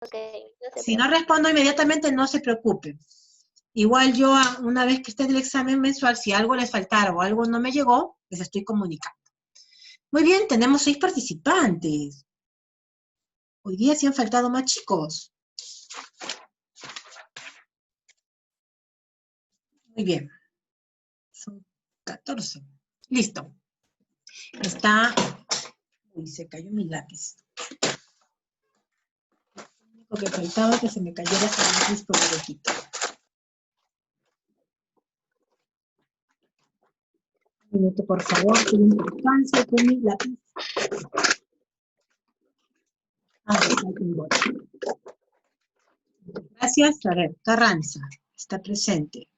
Ok, no se Si no preocupe. respondo inmediatamente, no se preocupe. Igual yo, una vez que esté en el examen mensual, si algo les faltara o algo no me llegó, les estoy comunicando. Muy bien, tenemos 6 participantes. Hoy día sí han faltado más chicos. Muy bien. Son 14. Listo. Está... Uy, se cayó mi lápiz. Lo único que faltaba es que se me cayera ese lápiz por el huequito. Un minuto, por favor, tengo importancia con mi lápiz. Gracias. A ver, Carranza está presente.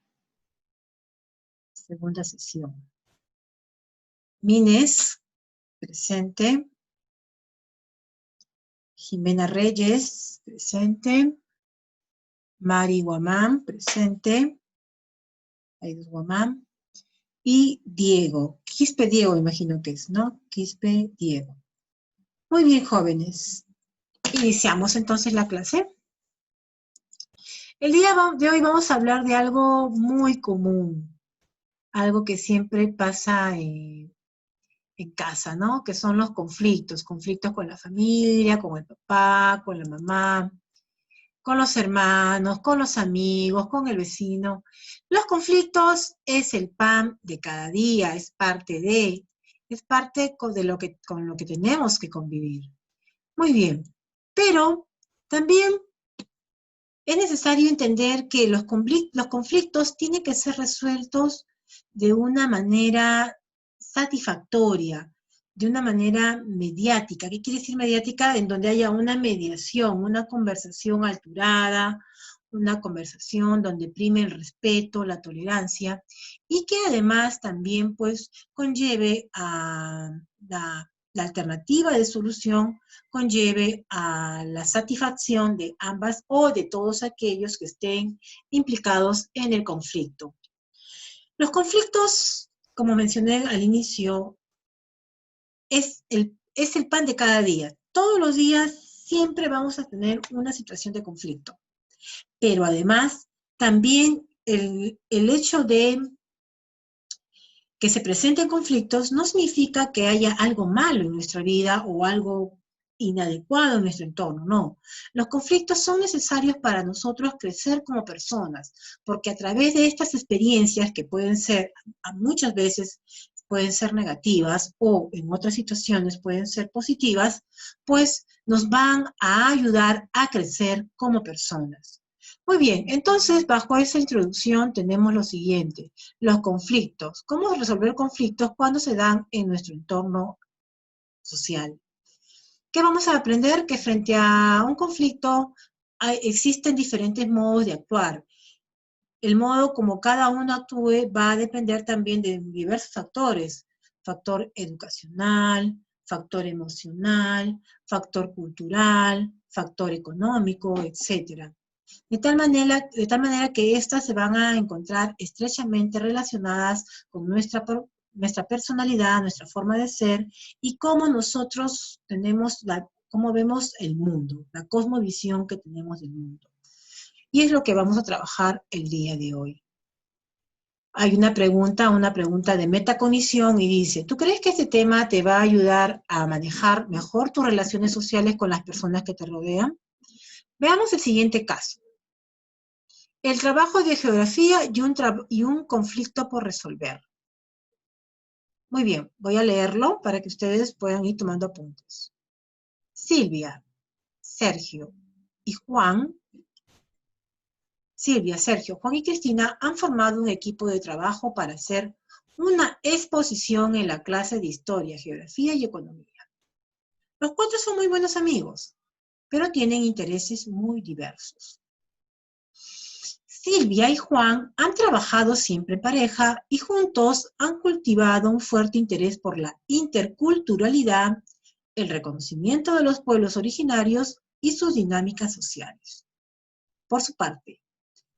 Segunda sesión. Mines, presente. Jimena Reyes, presente. Mari Guamán, presente. Aidus Guamán. Y Diego. Quispe Diego, imagino que es, ¿no? Quispe Diego. Muy bien, jóvenes. Iniciamos entonces la clase. El día de hoy vamos a hablar de algo muy común, algo que siempre pasa en casa, ¿no? Que son los conflictos con la familia, con el papá, con la mamá, con los hermanos, con los amigos, con el vecino. Los conflictos es el pan de cada día, es parte de lo que, con lo que tenemos que convivir. Muy bien, pero también es necesario entender que los conflictos tienen que ser resueltos de una manera satisfactoria, de una manera mediática. ¿Qué quiere decir mediática? En donde haya una mediación, una conversación alturada, una conversación donde prime el respeto, la tolerancia, y que además también pues conlleve a la alternativa de solución, conlleve a la satisfacción de ambas o de todos aquellos que estén implicados en el conflicto. Los conflictos, como mencioné al inicio, es el pan de cada día. Todos los días siempre vamos a tener una situación de conflicto. Pero además, también el hecho de que se presenten conflictos no significa que haya algo malo en nuestra vida o algo inadecuado en nuestro entorno, no. Los conflictos son necesarios para nosotros crecer como personas, porque a través de estas experiencias que pueden ser, muchas veces pueden ser negativas o en otras situaciones pueden ser positivas, pues nos van a ayudar a crecer como personas. Muy bien, entonces bajo esa introducción tenemos lo siguiente, los conflictos. ¿Cómo resolver conflictos cuando se dan en nuestro entorno social? ¿Qué vamos a aprender? Que frente a un conflicto existen diferentes modos de actuar. El modo como cada uno actúe va a depender también de diversos factores. Factor educacional, factor emocional, factor cultural, factor económico, etc. De tal manera que éstas se van a encontrar estrechamente relacionadas con nuestra personalidad, nuestra forma de ser y cómo nosotros cómo vemos el mundo, la cosmovisión que tenemos del mundo. Y es lo que vamos a trabajar el día de hoy. Hay una pregunta de metacognición y dice, ¿tú crees que este tema te va a ayudar a manejar mejor tus relaciones sociales con las personas que te rodean? Veamos el siguiente caso. El trabajo de geografía y un conflicto por resolver. Muy bien, voy a leerlo para que ustedes puedan ir tomando apuntes. Silvia, Sergio y Juan. Silvia, Sergio, Juan y Cristina han formado un equipo de trabajo para hacer una exposición en la clase de Historia, Geografía y Economía. Los 4 son muy buenos amigos, pero tienen intereses muy diversos. Silvia y Juan han trabajado siempre en pareja y juntos han cultivado un fuerte interés por la interculturalidad, el reconocimiento de los pueblos originarios y sus dinámicas sociales. Por su parte,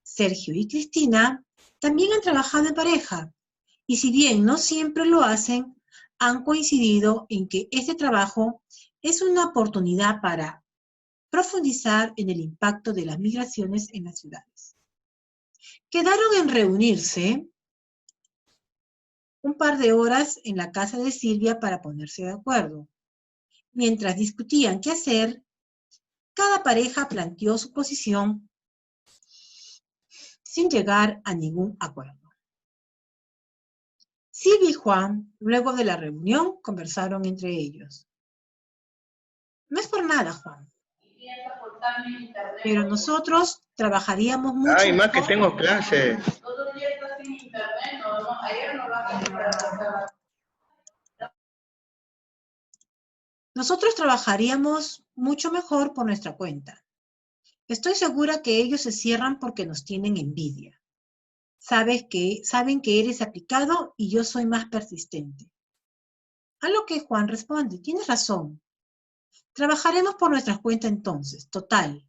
Sergio y Cristina también han trabajado en pareja y si bien no siempre lo hacen, han coincidido en que este trabajo es una oportunidad para profundizar en el impacto de las migraciones en las ciudades. Quedaron en reunirse un par de horas en la casa de Silvia para ponerse de acuerdo. Mientras discutían qué hacer, cada pareja planteó su posición sin llegar a ningún acuerdo. Silvia y Juan, luego de la reunión, conversaron entre ellos. No es por nada, Juan, pero nosotros trabajaríamos mucho Ay, más que mejor. tengo clases. Nosotros trabajaríamos mucho mejor por nuestra cuenta. Estoy segura que ellos se cierran porque nos tienen envidia. Saben que eres aplicado y yo soy más persistente. A lo que Juan responde, tienes razón. Trabajaremos por nuestra cuenta entonces, total.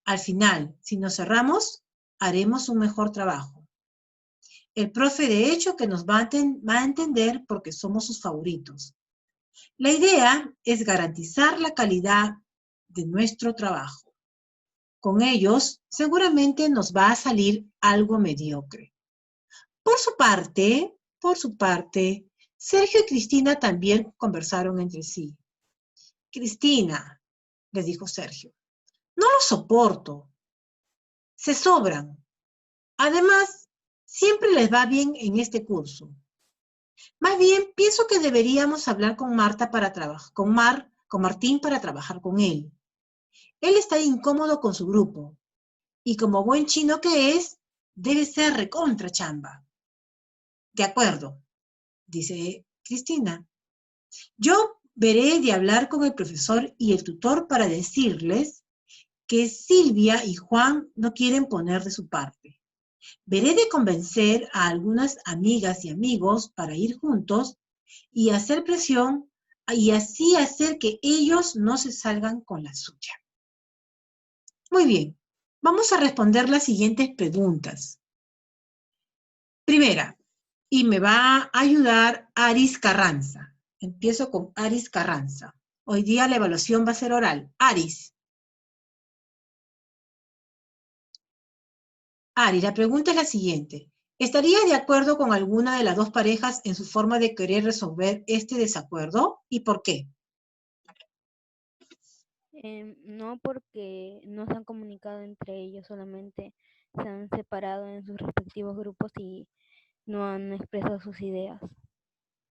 Al final, si nos cerramos, haremos un mejor trabajo. El profe de hecho que nos va a entender porque somos sus favoritos. La idea es garantizar la calidad de nuestro trabajo. Con ellos, seguramente nos va a salir algo mediocre. Por su parte, Sergio y Cristina también conversaron entre sí. Cristina, les dijo Sergio, no lo soporto. Se sobran. Además, siempre les va bien en este curso. Más bien, pienso que deberíamos hablar con Marta para trabajar, con Martín para trabajar con él. Él está incómodo con su grupo, y como buen chino que es, debe ser recontra chamba. De acuerdo, dice Cristina. Yo veré de hablar con el profesor y el tutor para decirles que Silvia y Juan no quieren poner de su parte. Veré de convencer a algunas amigas y amigos para ir juntos y hacer presión y así hacer que ellos no se salgan con la suya. Muy bien, vamos a responder las siguientes preguntas. Primera, y me va a ayudar Aris Carranza. Empiezo con Aris Carranza. Hoy día la evaluación va a ser oral. Aris. Aris, la pregunta es la siguiente. ¿Estarías de acuerdo con alguna de las dos parejas en su forma de querer resolver este desacuerdo? ¿Y por qué? No, porque no se han comunicado entre ellos, solamente se han separado en sus respectivos grupos y no han expresado sus ideas.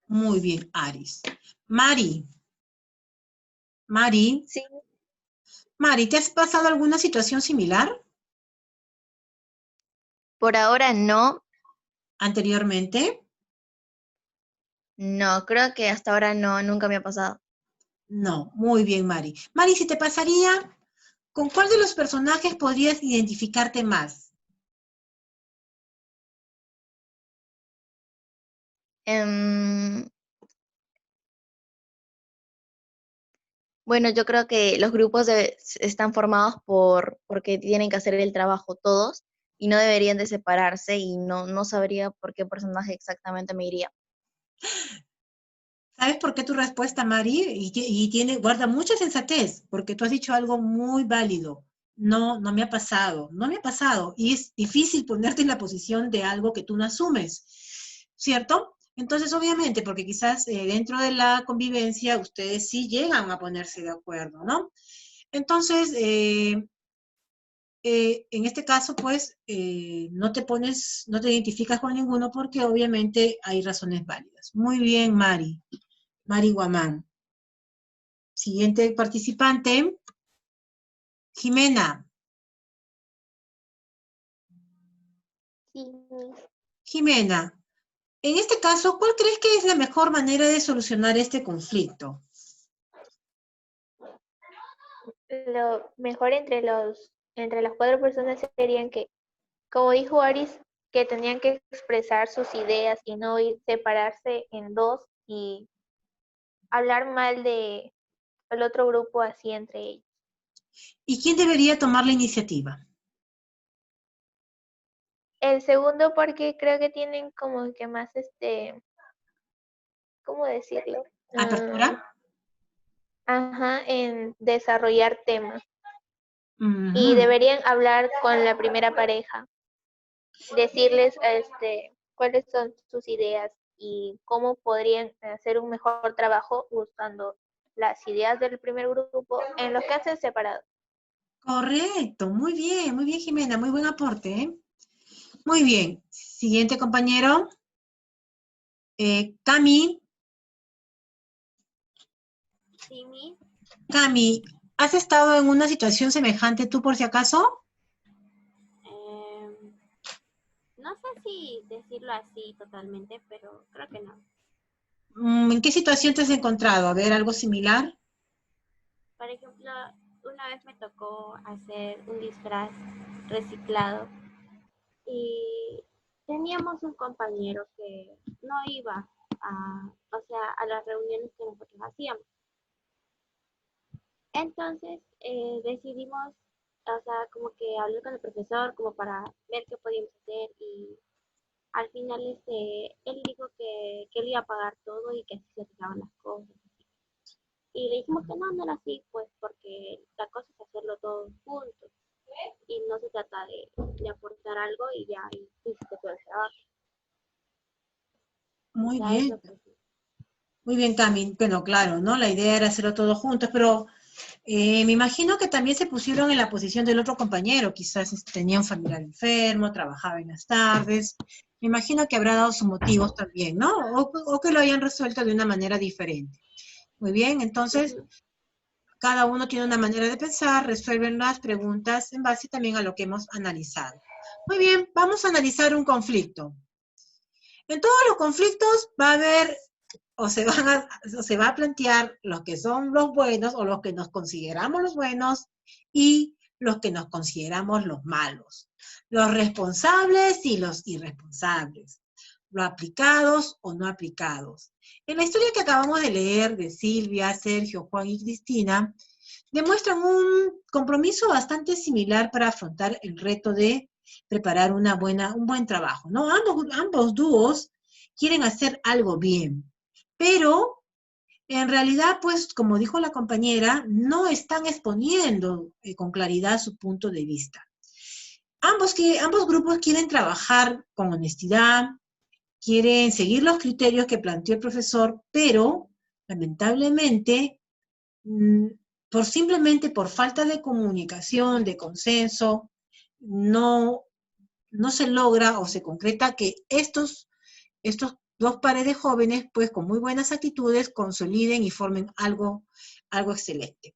Muy bien, Aris. Mari. Mari. Sí, Mari, ¿te has pasado alguna situación similar por ahora no, anteriormente? no, creo que hasta ahora no, nunca me ha pasado. No, muy bien, Mari. Mari, si te pasaría, ¿con cuál de los personajes podrías identificarte más? Em, bueno, yo creo que los grupos están formados porque tienen que hacer el trabajo todos y no deberían de separarse y no sabría por qué personaje exactamente me iría. ¿Sabes por qué tu respuesta, Mari? Guarda mucha sensatez, porque tú has dicho algo muy válido. No, no me ha pasado, no me ha pasado. Y es difícil ponerte en la posición de algo que tú no asumes, ¿cierto? Entonces, obviamente, porque quizás dentro de la convivencia ustedes sí llegan a ponerse de acuerdo, ¿no? Entonces, en este caso, pues, no te identificas con ninguno porque obviamente hay razones válidas. Muy bien, Mari. Mari Guamán. Siguiente participante, Jimena. Sí, Jimena, en este caso, ¿cuál crees que es la mejor manera de solucionar este conflicto? lo mejor entre las cuatro personas serían que, como dijo Aris, que tenían que expresar sus ideas y no separarse en dos y hablar mal de el otro grupo así entre ellos. ¿Y quién debería tomar la iniciativa? El segundo porque creo que tienen como que más ¿cómo decirlo? ¿Apertura? Ajá, en desarrollar temas. y Ujú. deberían hablar con la primera pareja, decirles cuáles son sus ideas y cómo podrían hacer un mejor trabajo usando las ideas del primer grupo en los que hacen separados. Correcto, muy bien, Jimena, muy buen aporte, ¿eh? Muy bien. Siguiente compañero. Cami, Sí, Cami, ¿has estado en una situación semejante tú por si acaso? no sé si decirlo así totalmente, pero creo que no. ¿En qué situación te has encontrado? A ver, algo similar. Por ejemplo, una vez me tocó hacer un disfraz reciclado y teníamos un compañero que no iba o sea, a las reuniones que nosotros hacíamos. Entonces decidimos, o sea, como que hablé con el profesor como para ver qué podíamos hacer y al final él dijo que él iba a pagar todo y que así se arreglaban las cosas. Y le dijimos que no era así, pues porque la cosa es hacerlo todos juntos y no se trata de aportar algo y ya y hiciste todo el trabajo. O Muy sea, es bien, lo que sí. muy bien, Cami. Bueno, claro, ¿no? La idea era hacerlo todos juntos, pero me imagino que también se pusieron en la posición del otro compañero. Quizás tenía un familiar enfermo, trabajaba en las tardes. Me imagino que habrá dado sus motivos también, ¿no? O que lo hayan resuelto de una manera diferente. Muy bien, entonces Ujú. cada uno tiene una manera de pensar, resuelven las preguntas en base también a lo que hemos analizado. Muy bien, vamos a analizar un conflicto. En todos los conflictos va a haber o se va a plantear los que son los buenos o los que nos consideramos los buenos y los que nos consideramos los malos, los responsables y los irresponsables, los aplicados o no aplicados. En la historia que acabamos de leer de Silvia, Sergio, Juan y Cristina, demuestran un compromiso bastante similar para afrontar el reto de preparar un buen trabajo, ¿no? Ambos dúos quieren hacer algo bien, pero en realidad, pues, como dijo la compañera, no están exponiendo con claridad su punto de vista. Ambos grupos quieren trabajar con honestidad, quieren seguir los criterios que planteó el profesor, pero lamentablemente mm, simplemente por falta de comunicación, de consenso, no, no se logra o se concreta que estos dos pares de jóvenes, pues con muy buenas actitudes, consoliden y formen algo excelente.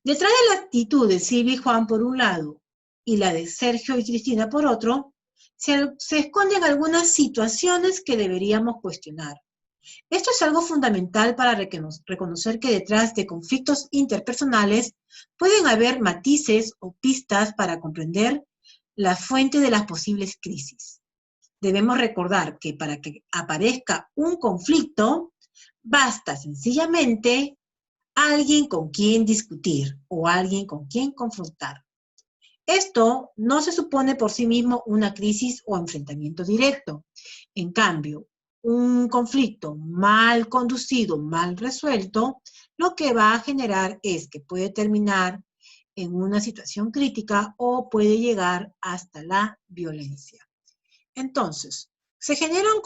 Detrás de la actitud de Silvia y Juan por un lado y la de Sergio y Cristina por otro, se esconden algunas situaciones que deberíamos cuestionar. Esto es algo fundamental para reconocer que detrás de conflictos interpersonales pueden haber matices o pistas para comprender la fuente de las posibles crisis. Debemos recordar que para que aparezca un conflicto, basta sencillamente alguien con quien discutir o alguien con quien confrontar. Esto no se supone por sí mismo una crisis o enfrentamiento directo. En cambio, un conflicto mal conducido, mal resuelto, lo que va a generar es que puede terminar en una situación crítica o puede llegar hasta la violencia. Entonces, se genera un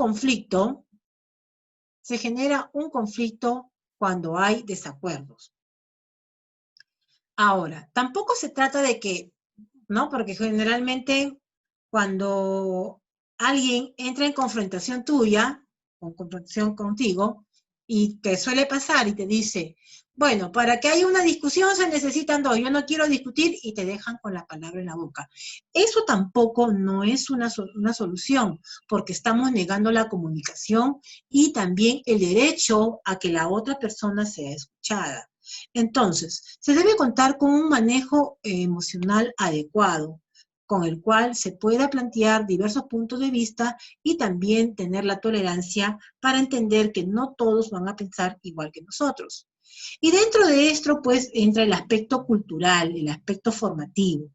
conflicto cuando hay desacuerdos. Ahora, tampoco se trata de que, ¿no? Porque generalmente cuando alguien entra en confrontación tuya, o confrontación contigo, y te suele pasar y te dice, bueno, para que haya una discusión se necesitan dos, yo no quiero discutir y te dejan con la palabra en la boca. Eso tampoco no es una solución, porque estamos negando la comunicación y también el derecho a que la otra persona sea escuchada. Entonces, se debe contar con un manejo emocional adecuado, con el cual se pueda plantear diversos puntos de vista y también tener la tolerancia para entender que no todos van a pensar igual que nosotros. Y dentro de esto, pues, entra el aspecto cultural, el aspecto formativo.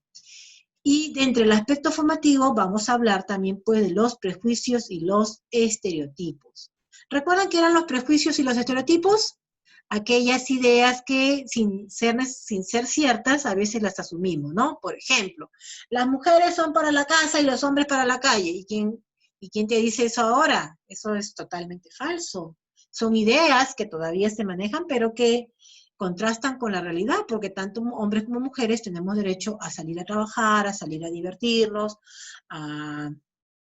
Y dentro del aspecto formativo vamos a hablar también, pues, de los prejuicios y los estereotipos. ¿Recuerdan qué eran los prejuicios y los estereotipos? aquellas ideas que sin ser ciertas a veces las asumimos, ¿no? Por ejemplo, las mujeres son para la casa y los hombres para la calle. ¿Y quién te dice eso ahora? Eso es totalmente falso. Son ideas que todavía se manejan, pero que contrastan con la realidad, porque tanto hombres como mujeres tenemos derecho a salir a trabajar, a salir a divertirnos, a,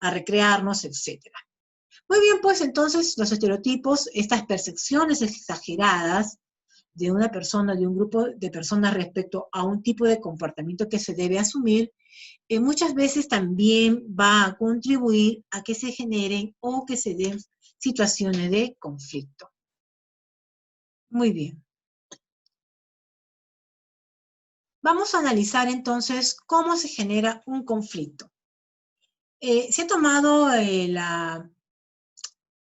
a recrearnos, etcétera. Muy bien, pues entonces los estereotipos, estas percepciones exageradas de una persona, de un grupo de personas respecto a un tipo de comportamiento que se debe asumir, muchas veces también va a contribuir a que se generen o que se den situaciones de conflicto. Muy bien. Vamos a analizar entonces cómo se genera un conflicto. Se ha tomado el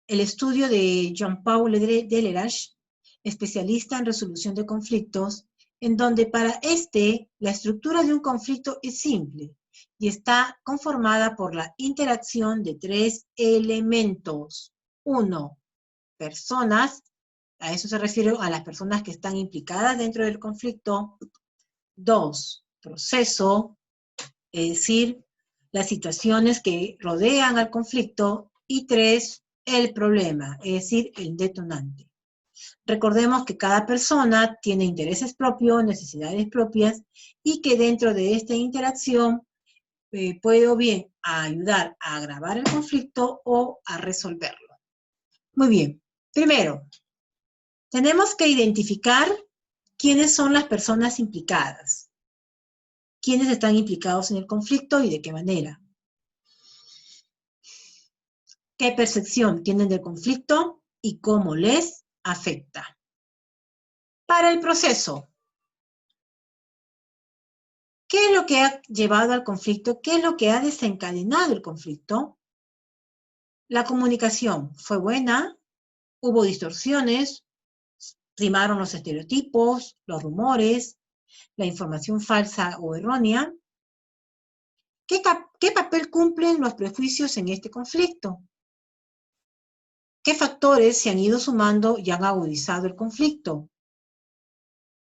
estudio de Jean-Paul Deleras, especialista en resolución de conflictos, en donde para la estructura de un conflicto es simple y está conformada por la interacción de 3 elementos. 1, personas, a eso se refiere a las personas que están implicadas dentro del conflicto. 2, proceso, es decir, las situaciones que rodean al conflicto. Y 3, el problema, es decir, el detonante. Recordemos que cada persona tiene intereses propios, necesidades propias, y que dentro de esta interacción puede o bien ayudar a agravar el conflicto o a resolverlo. Muy bien. Primero, tenemos que identificar quiénes son las personas implicadas, quiénes están implicados en el conflicto y de qué manera. ¿Qué percepción tienen del conflicto y cómo les afecta? Para el proceso, ¿qué es lo que ha llevado al conflicto? ¿Qué es lo que ha desencadenado el conflicto? La comunicación fue buena, hubo distorsiones, primaron los estereotipos, los rumores, la información falsa o errónea. ¿Qué papel cumplen los prejuicios en este conflicto? ¿Qué factores se han ido sumando y han agudizado el conflicto?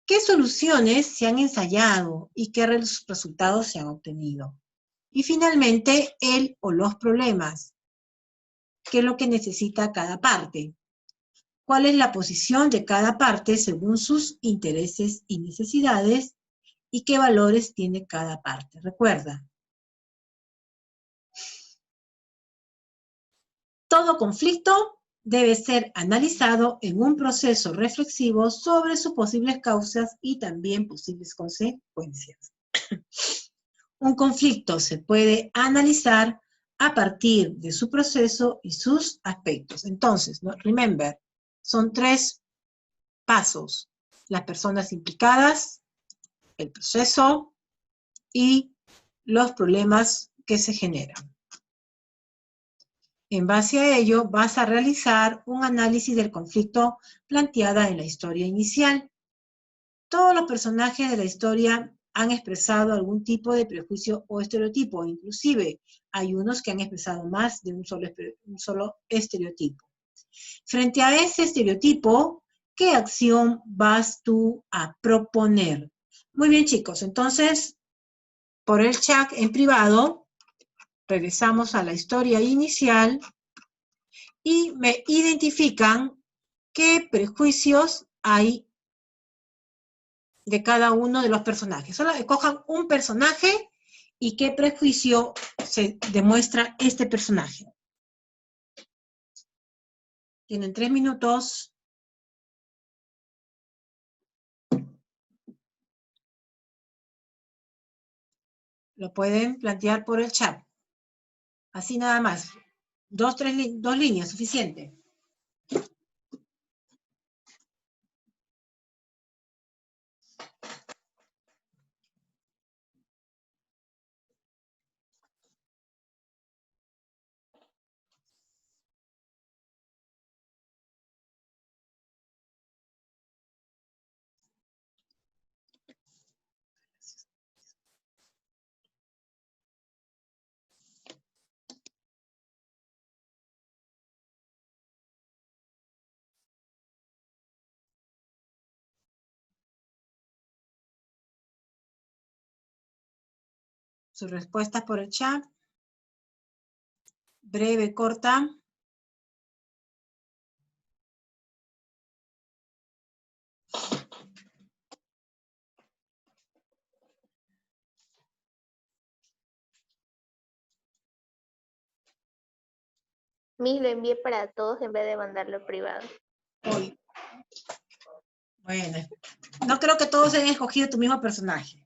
¿Qué soluciones se han ensayado y qué resultados se han obtenido? Y finalmente, el o los problemas. ¿Qué es lo que necesita cada parte? ¿Cuál es la posición de cada parte según sus intereses y necesidades? ¿Y qué valores tiene cada parte? Recuerda, todo conflicto debe ser analizado en un proceso reflexivo sobre sus posibles causas y también posibles consecuencias. Un conflicto se puede analizar a partir de su proceso y sus aspectos. Entonces, ¿no? Remember, son 3 pasos: las personas implicadas, el proceso y los problemas que se generan. En base a ello, vas a realizar un análisis del conflicto planteada en la historia inicial. Todos los personajes de la historia han expresado algún tipo de prejuicio o estereotipo, inclusive hay unos que han expresado más de un solo estereotipo. Frente a ese estereotipo, ¿qué acción vas tú a proponer? Muy bien, chicos, entonces, por el chat en privado, regresamos a la historia inicial y me identifican qué prejuicios hay de cada uno de los personajes. Solo escojan un personaje y qué prejuicio se demuestra este personaje. Tienen 3 minutos. Lo pueden plantear por el chat. Así nada más. 2 líneas, suficiente. Sus respuestas por el chat. Breve, corta. Miss, lo envié para todos en vez de mandarlo privado. Uy. Bueno, no creo que todos hayan escogido tu mismo personaje.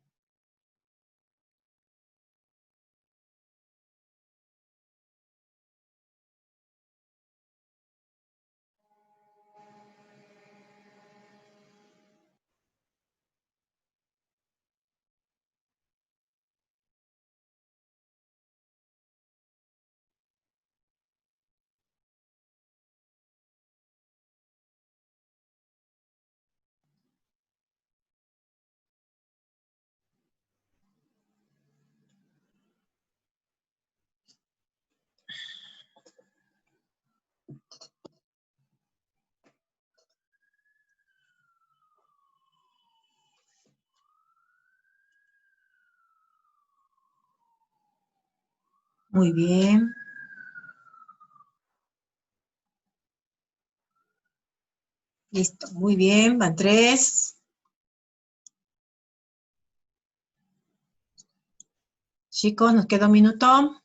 Muy bien. Listo, muy bien, van 3. Chicos, nos queda un minuto.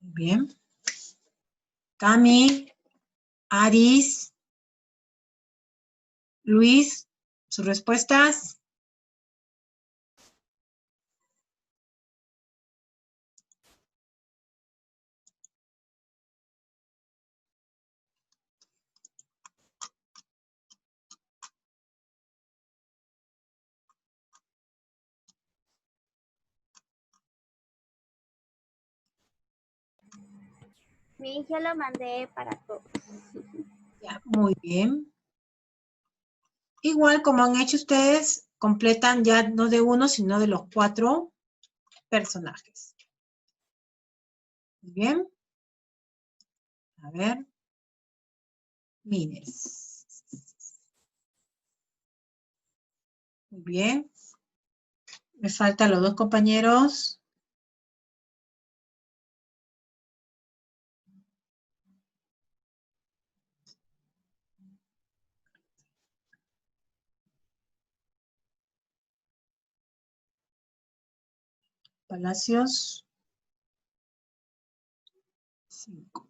Muy bien. Cami, Aris, Luis, sus respuestas. Mi ya lo mandé para todos. Ya, muy bien. Igual como han hecho ustedes, completan ya no de uno, sino de los 4 personajes. Muy bien. A ver. Mines. Muy bien. Me faltan los 2 compañeros. Palacios. 5.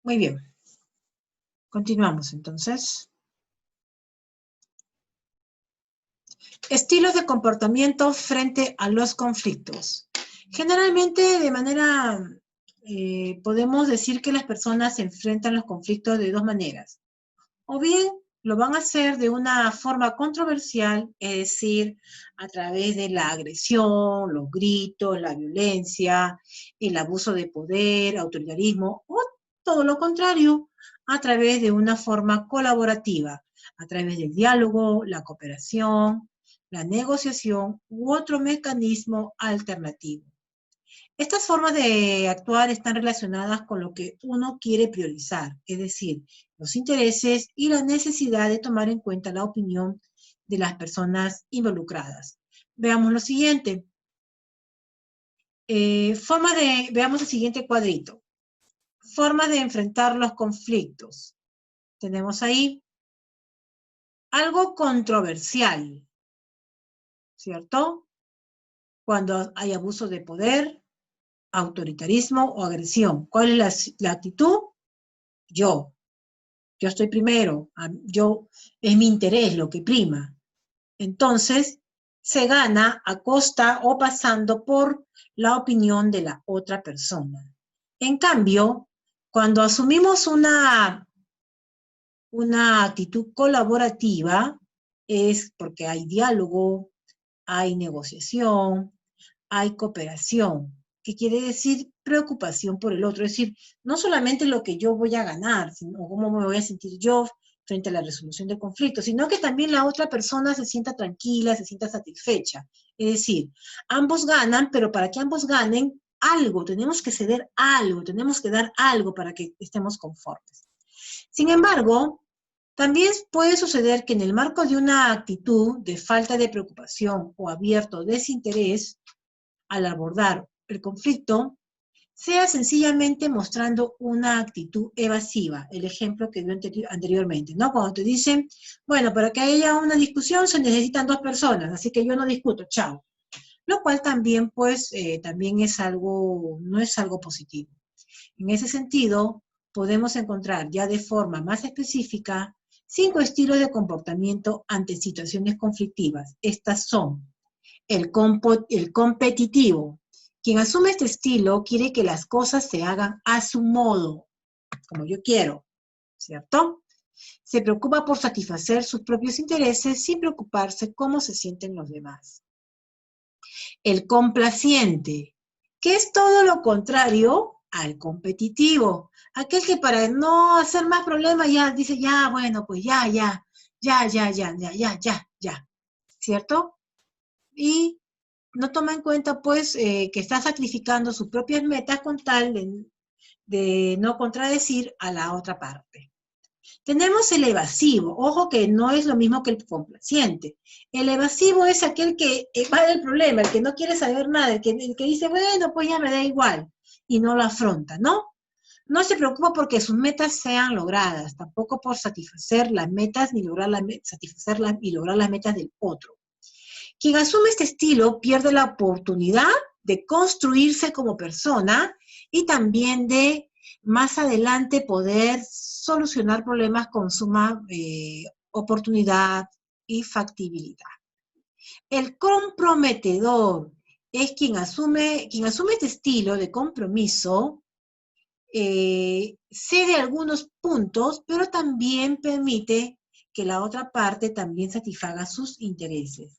Muy bien. Continuamos entonces. Estilos de comportamiento frente a los conflictos. Generalmente, de manera, podemos decir que las personas se enfrentan los conflictos de 2 maneras. O bien lo van a hacer de una forma controversial, es decir, a través de la agresión, los gritos, la violencia, el abuso de poder, autoritarismo, o todo lo contrario, a través de una forma colaborativa, a través del diálogo, la cooperación, la negociación u otro mecanismo alternativo. Estas formas de actuar están relacionadas con lo que uno quiere priorizar, es decir, los intereses y la necesidad de tomar en cuenta la opinión de las personas involucradas. Veamos lo siguiente. Veamos el siguiente cuadrito. Formas de enfrentar los conflictos. Tenemos ahí algo controversial, ¿cierto? Cuando hay abuso de poder, autoritarismo o agresión. ¿Cuál es la actitud? Yo estoy primero, es mi interés lo que prima. Entonces, se gana a costa o pasando por la opinión de la otra persona. En cambio, cuando asumimos una actitud colaborativa, es porque hay diálogo, hay negociación, hay cooperación, que quiere decir preocupación por el otro, es decir, no solamente lo que yo voy a ganar, sino cómo me voy a sentir yo frente a la resolución del conflicto, sino que también la otra persona se sienta tranquila, se sienta satisfecha. Es decir, ambos ganan, pero para que ambos ganen, algo, tenemos que ceder algo, tenemos que dar algo para que estemos conformes. Sin embargo, también puede suceder que en el marco de una actitud de falta de preocupación o abierto desinterés, al abordar el conflicto, sea sencillamente mostrando una actitud evasiva, el ejemplo que dio anteriormente, ¿no? Cuando te dicen, bueno, para que haya una discusión se necesitan 2 personas, así que yo no discuto, chao. Lo cual también, pues, también no es algo positivo. En ese sentido, podemos encontrar ya de forma más específica 5 estilos de comportamiento ante situaciones conflictivas. Estas son: el competitivo. Quien asume este estilo quiere que las cosas se hagan a su modo, como yo quiero, ¿cierto? Se preocupa por satisfacer sus propios intereses sin preocuparse cómo se sienten los demás. El complaciente, que es todo lo contrario al competitivo. Aquel que para no hacer más problemas ya dice, ya, bueno, pues ya, ¿cierto? Y no toma en cuenta, pues, que está sacrificando sus propias metas con tal de no contradecir a la otra parte. Tenemos el evasivo. Ojo que no es lo mismo que el complaciente. El evasivo es aquel que evade el problema, el que no quiere saber nada, el que dice, bueno, pues ya me da igual, y no lo afronta, ¿no? No se preocupa porque sus metas sean logradas, tampoco por satisfacer las metas ni lograr las metas del otro. Quien asume este estilo pierde la oportunidad de construirse como persona y también de más adelante poder solucionar problemas con suma oportunidad y factibilidad. El comprometedor es quien asume este estilo de compromiso, cede algunos puntos, pero también permite que la otra parte también satisfaga sus intereses.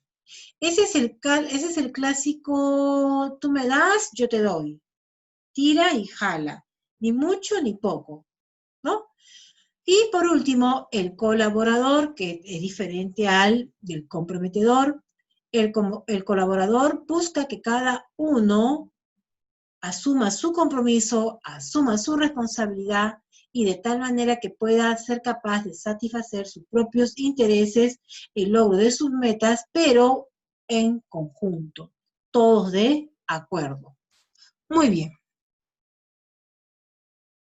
Ese es el clásico, tú me das, yo te doy. Tira y jala, ni mucho ni poco, ¿no? Y por último, el colaborador, que es diferente del comprometedor. El colaborador busca que cada uno asuma su compromiso, asuma su responsabilidad y de tal manera que pueda ser capaz de satisfacer sus propios intereses, el logro de sus metas, pero en conjunto, todos de acuerdo. Muy bien.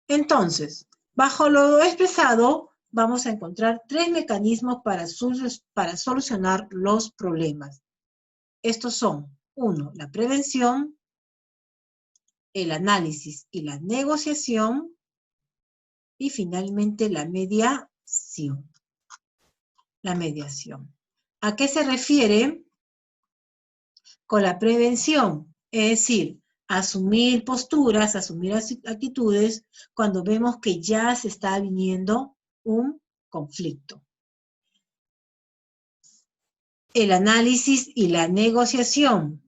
Entonces, bajo lo expresado, vamos a encontrar 3 mecanismos para solucionar los problemas. Estos son, 1, la prevención, el análisis y la negociación, y finalmente la mediación. La mediación. ¿A qué se refiere con la prevención? Es decir, asumir posturas, asumir actitudes cuando vemos que ya se está viniendo un conflicto. El análisis y la negociación.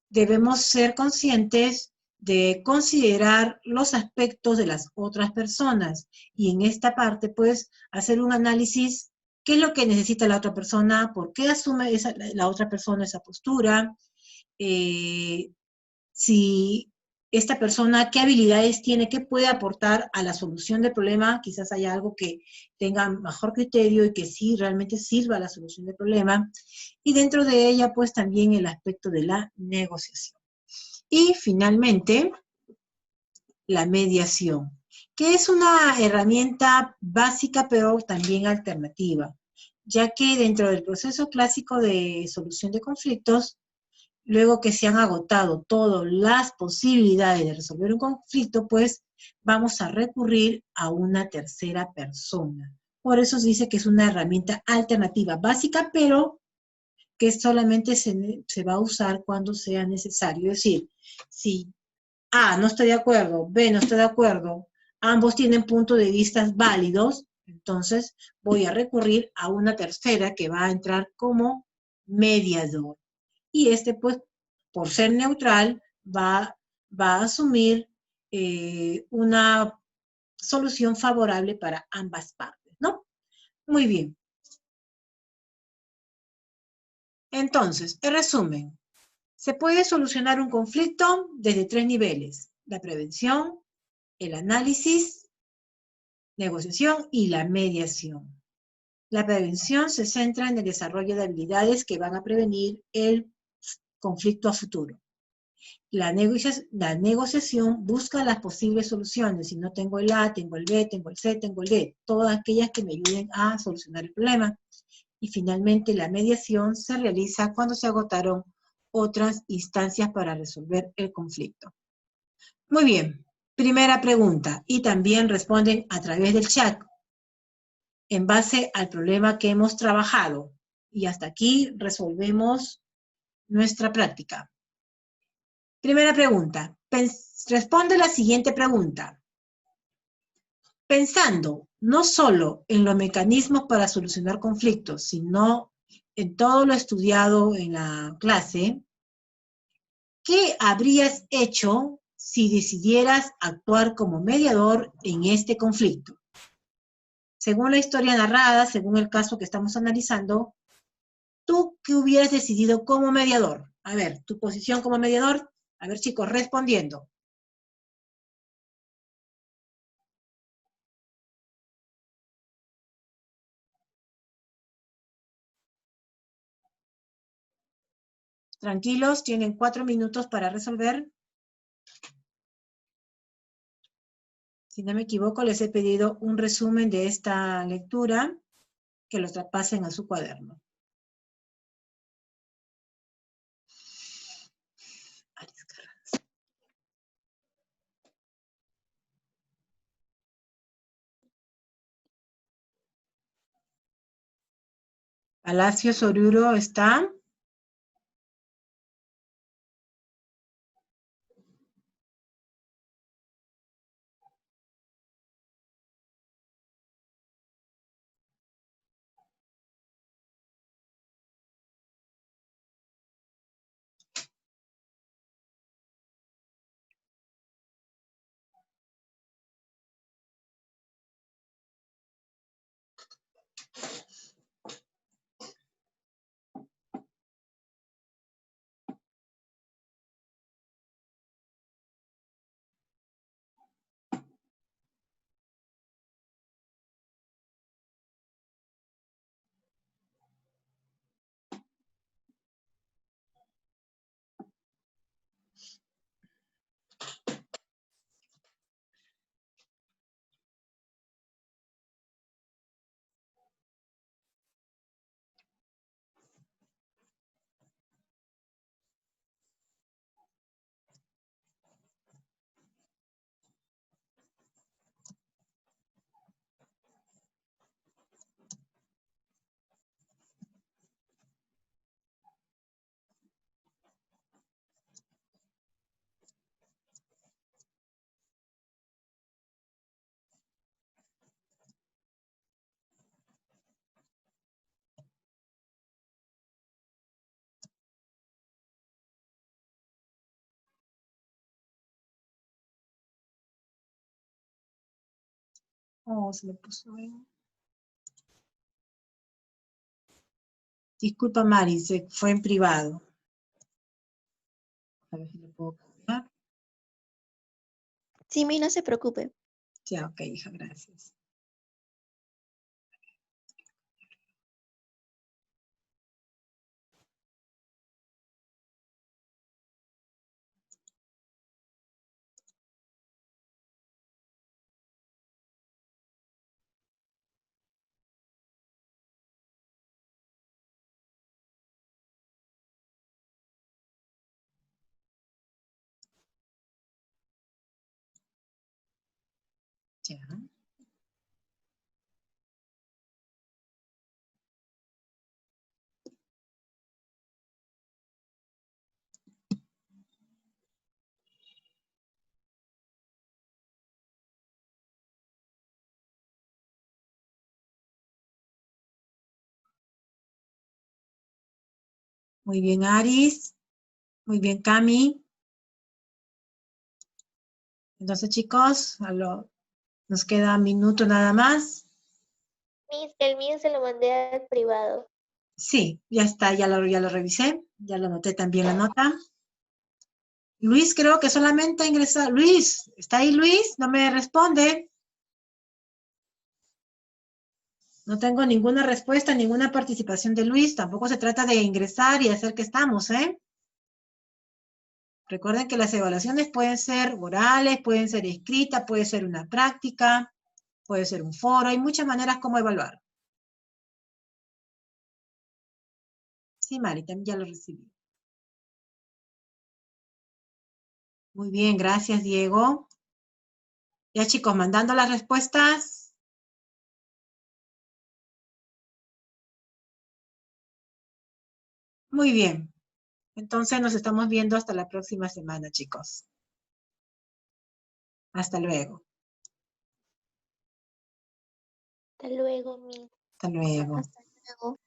Debemos ser conscientes de considerar los aspectos de las otras personas y en esta parte, pues, hacer un análisis, qué es lo que necesita la otra persona, por qué asume la otra persona esa postura, si esta persona, qué habilidades tiene, qué puede aportar a la solución del problema, quizás haya algo que tenga mejor criterio y que sí realmente sirva a la solución del problema, y dentro de ella, pues, también el aspecto de la negociación. Y finalmente, la mediación, que es una herramienta básica pero también alternativa. ya que dentro del proceso clásico de solución de conflictos, luego que se han agotado todas las posibilidades de resolver un conflicto, pues vamos a recurrir a una tercera persona. Por eso se dice que es una herramienta alternativa básica, pero que solamente se va a usar cuando sea necesario. Es decir, si A, no estoy de acuerdo, B, no estoy de acuerdo, ambos tienen puntos de vista válidos, entonces voy a recurrir a una tercera que va a entrar como mediador. Y este, pues, por ser neutral, va a asumir una solución favorable para ambas partes, ¿no? Muy bien. Entonces, en resumen, se puede solucionar un conflicto desde 3 niveles: la prevención, el análisis, negociación y la mediación. La prevención se centra en el desarrollo de habilidades que van a prevenir el conflicto a futuro. La negociación busca las posibles soluciones. Si no tengo el A, tengo el B, tengo el C, tengo el D. Todas aquellas que me ayuden a solucionar el problema. Y finalmente la mediación se realiza cuando se agotaron otras instancias para resolver el conflicto. Muy bien. Primera pregunta. Y también responden a través del chat en base al problema que hemos trabajado. Y hasta aquí resolvemos nuestra práctica. Primera pregunta. Responde la siguiente pregunta. Pensando no solo en los mecanismos para solucionar conflictos, sino en todo lo estudiado en la clase, ¿qué habrías hecho si decidieras actuar como mediador en este conflicto? Según la historia narrada, según el caso que estamos analizando, ¿tú qué hubieras decidido como mediador? A ver, tu posición como mediador. A ver, chicos, respondiendo. Tranquilos, tienen 4 minutos para resolver. Si no me equivoco, les he pedido un resumen de esta lectura, que los pasen a su cuaderno. Palacios Oruro está. Oh, se me puso ahí. Disculpa, Mari, se fue en privado. A ver si lo puedo cambiar. Sí, no se preocupe. Ya, ok, hija, gracias. Ya. Muy bien, Aris. Muy bien, Cami. Entonces, chicos, nos queda un minuto nada más. Miss, el mío se lo mandé al privado. Sí, ya está, ya lo revisé, ya lo noté también la nota. Luis, creo que solamente ingresa. Luis, ¿está ahí Luis? No me responde. No tengo ninguna respuesta, ninguna participación de Luis. Tampoco se trata de ingresar y hacer que estamos, ¿eh? Recuerden que las evaluaciones pueden ser orales, pueden ser escritas, puede ser una práctica, puede ser un foro. Hay muchas maneras como evaluar. Sí, Mari, también ya lo recibí. Muy bien, gracias, Diego. Ya, chicos, mandando las respuestas. Muy bien. Entonces nos estamos viendo hasta la próxima semana, chicos. Hasta luego. Hasta luego, Miss. Hasta luego. Hasta luego.